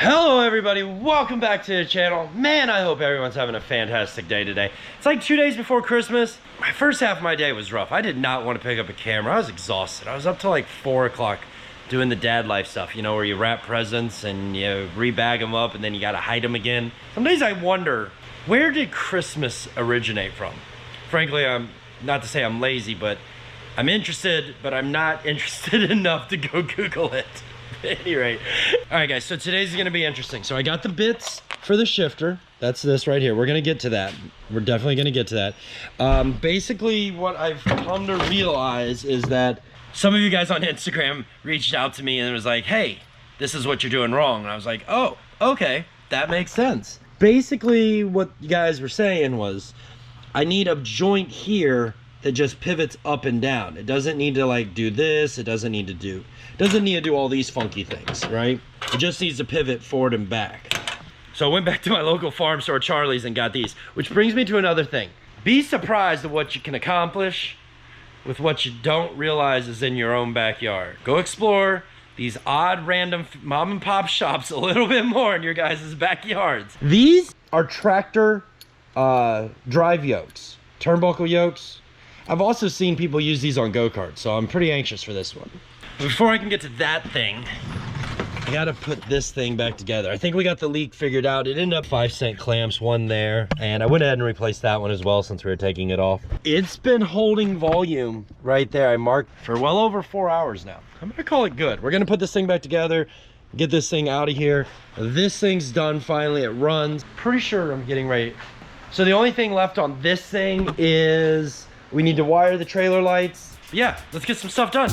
Hello everybody, welcome back to the channel. Man, I hope everyone's having a fantastic day today. It's like 2 days before Christmas. My first half of my day was rough. I did not want to pick up a camera. I was exhausted. I was up till like 4 o'clock doing the dad life stuff, you know, where you wrap presents and you rebag them up and then you gotta hide them again. Some days I wonder, where did Christmas originate from? Frankly, I'm not to say I'm lazy, but I'm interested, but I'm not interested enough to go Google it. At any rate. All right, guys, so today's gonna be interesting. So I got the bits for the shifter. That's this right here. We're gonna get to that. We're definitely gonna get to that. Basically, what I've come to realize is that some of you guys on Instagram reached out to me and it was like, hey, this is what you're doing wrong. And I was like, oh, okay, that makes sense. Basically, what you guys were saying was, I need a joint here that just pivots up and down. It doesn't need to like do this. It doesn't need to do all these funky things, right? It just needs to pivot forward and back. So I went back to my local farm store, Charlie's, and got these, which brings me to another thing. Be surprised at what you can accomplish with what you don't realize is in your own backyard. Go explore these odd random mom and pop shops a little bit more in your guys' backyards. These are tractor drive yokes, turnbuckle yokes. I've also seen people use these on go-karts, so I'm pretty anxious for this one. Before I can get to that thing, I gotta put this thing back together. I think we got the leak figured out. It ended up 5-cent clamps, one there, and I went ahead and replaced that one as well since we were taking it off. It's been holding volume right there. I marked for well over 4 hours now. I'm gonna call it good. We're gonna put this thing back together, get this thing out of here. This thing's done finally, it runs. Pretty sure I'm getting ready. So the only thing left on this thing is we need to wire the trailer lights. Yeah, let's get some stuff done.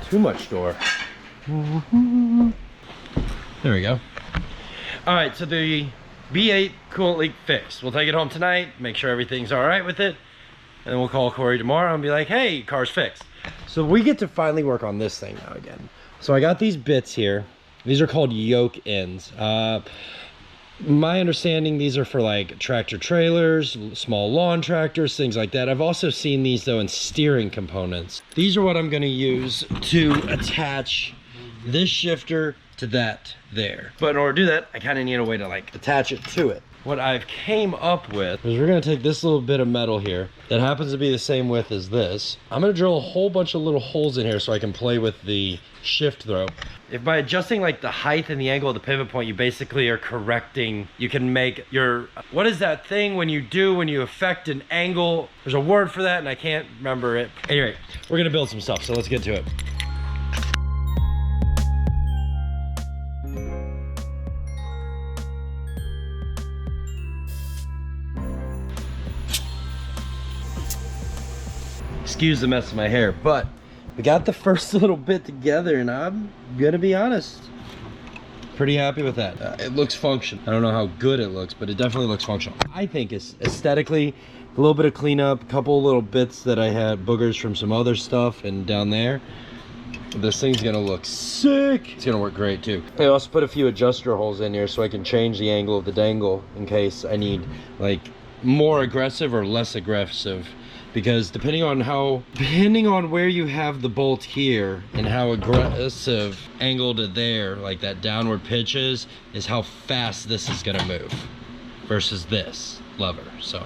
Too much door. There we go. All right, so the B8 coolant leak fixed. We'll take it home tonight, make sure everything's all right with it. And then we'll call Corey tomorrow and be like, hey, car's fixed. So we get to finally work on this thing now again. So I got these bits here. These are called yoke ends. My understanding, these are for like tractor trailers, small lawn tractors, things like that. I've also seen these though in steering components. These are what I'm gonna use to attach this shifter to that there. But in order to do that, I kind of need a way to like attach it to it. What I've came up with is we're gonna take this little bit of metal here that happens to be the same width as this. I'm gonna drill a whole bunch of little holes in here so I can play with the shift throw. If by adjusting like the height and the angle of the pivot point, you basically are correcting, you can make your, what is that thing when you affect an angle? There's a word for that and I can't remember it. Anyway, we're gonna build some stuff, so let's get to it. Excuse the mess of my hair, but we got the first little bit together and I'm gonna be honest, pretty happy with that. It looks functional. I don't know how good it looks, but it definitely looks functional. I think it's aesthetically, a little bit of cleanup, a couple little bits that I had boogers from some other stuff and down there. This thing's gonna look sick. It's gonna work great too. I also put a few adjuster holes in here so I can change the angle of the dangle in case I need like more aggressive or less aggressive. Because depending on where you have the bolt here and how aggressive angle to there, like that downward pitch is how fast this is gonna move versus this lever. So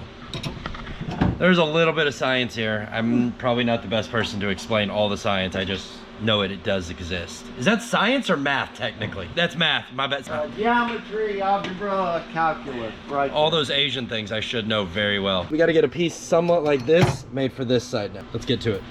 there's a little bit of science here. I'm probably not the best person to explain all the science. I just know it does exist. Is that science or math technically? That's math, my bad. Geometry, algebra, calculus, right? All those Asian things I should know very well. We gotta get a piece somewhat like this made for this side now. Let's get to it.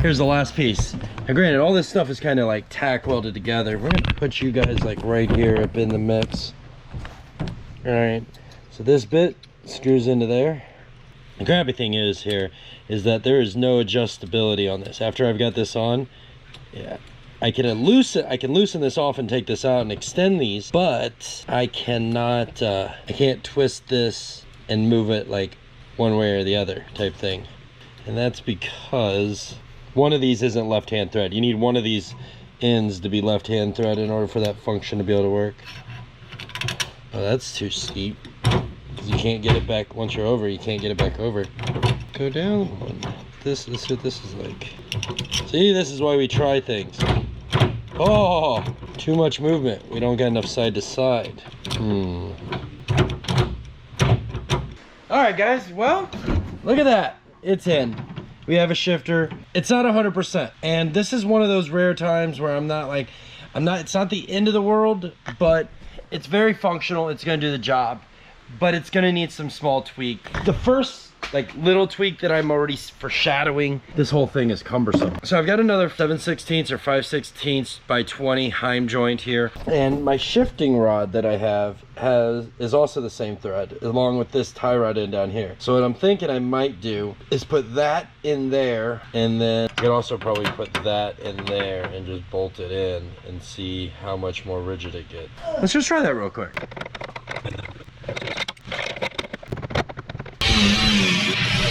Here's the last piece. Now granted, all this stuff is kind of like tack welded together. We're gonna put you guys like right here up in the mix. All right, so this bit screws into there. The crappy thing is here is that there is no adjustability on this. After I've got this on, yeah, I can loosen this off and take this out and extend these, but I cannot, I can't twist this and move it like one way or the other type thing. And that's because one of these isn't left-hand thread. You need one of these ends to be left-hand thread in order for that function to be able to work. Oh, that's too steep. Because you can't get it back once you're over, you can't get it back over. Go down one. This is what this is like. See, this is why we try things. Oh, too much movement. We don't got enough side to side. All right, guys. Well, look at that. It's in. We have a shifter. It's not 100%. And this is one of those rare times where it's not the end of the world, but it's very functional. It's going to do the job, but it's going to need some small tweak. The first like little tweak that I'm already foreshadowing, this whole thing is cumbersome. So I've got another 7/16 or 5/16 by 20 Heim joint here, and my shifting rod that I have is also the same thread along with this tie rod end down here. So what I'm thinking I might do is put that in there, and then I could also probably put that in there and just bolt it in and see how much more rigid it gets. Let's just try that real quick.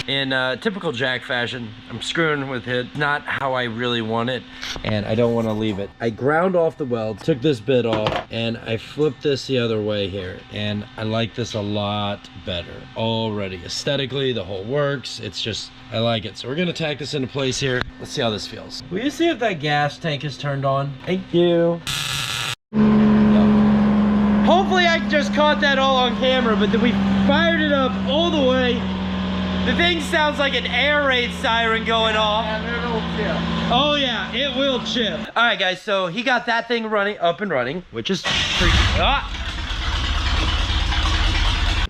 In typical jack fashion, I'm screwing with it, not how I really want it, and I don't want to leave it. I ground off the weld, took this bit off, and I flipped this the other way here, and I like this a lot better already. Aesthetically, the whole works. It's just, I like it. So we're gonna tack this into place here. Let's see how this feels. Will you see if that gas tank is turned on? Thank you. No. Hopefully I just caught that all on camera, but then we fired it up all the way. The thing sounds like an air raid siren going off. And it'll chip. Oh yeah, it will chip. All right, guys, so he got that thing up and running, which is pretty,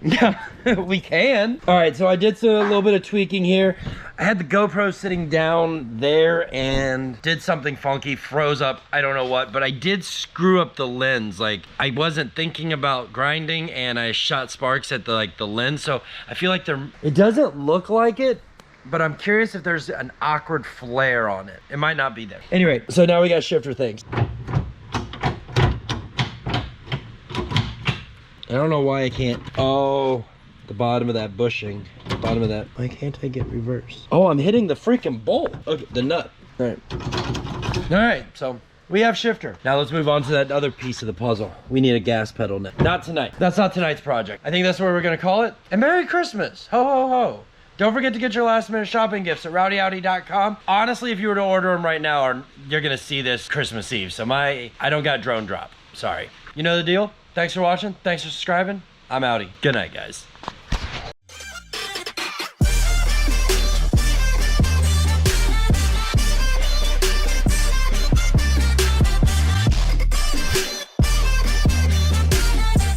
yeah, we can. All right, so I did a little bit of tweaking here. I had the GoPro sitting down there and did something funky, froze up, I don't know what, but I did screw up the lens. Like, I wasn't thinking about grinding, and I shot sparks at the lens, so I feel like it doesn't look like it, but I'm curious if there's an awkward flare on it. It might not be there. Anyway, so now we got shifter things. I don't know why I can't. Oh, the bottom of that bushing. The bottom of that. Why can't I get reverse? Oh, I'm hitting the freaking bolt. Okay, the nut. All right. All right, so we have shifter. Now let's move on to that other piece of the puzzle. We need a gas pedal now. Not tonight. That's not tonight's project. I think that's what we're gonna call it. And Merry Christmas. Ho, ho, ho. Don't forget to get your last minute shopping gifts at RwdyAudi.com. Honestly, if you were to order them right now, you're gonna see this Christmas Eve. So I don't got drone drop. Sorry. You know the deal? Thanks for watching. Thanks for subscribing. I'm Audi. Good night, guys.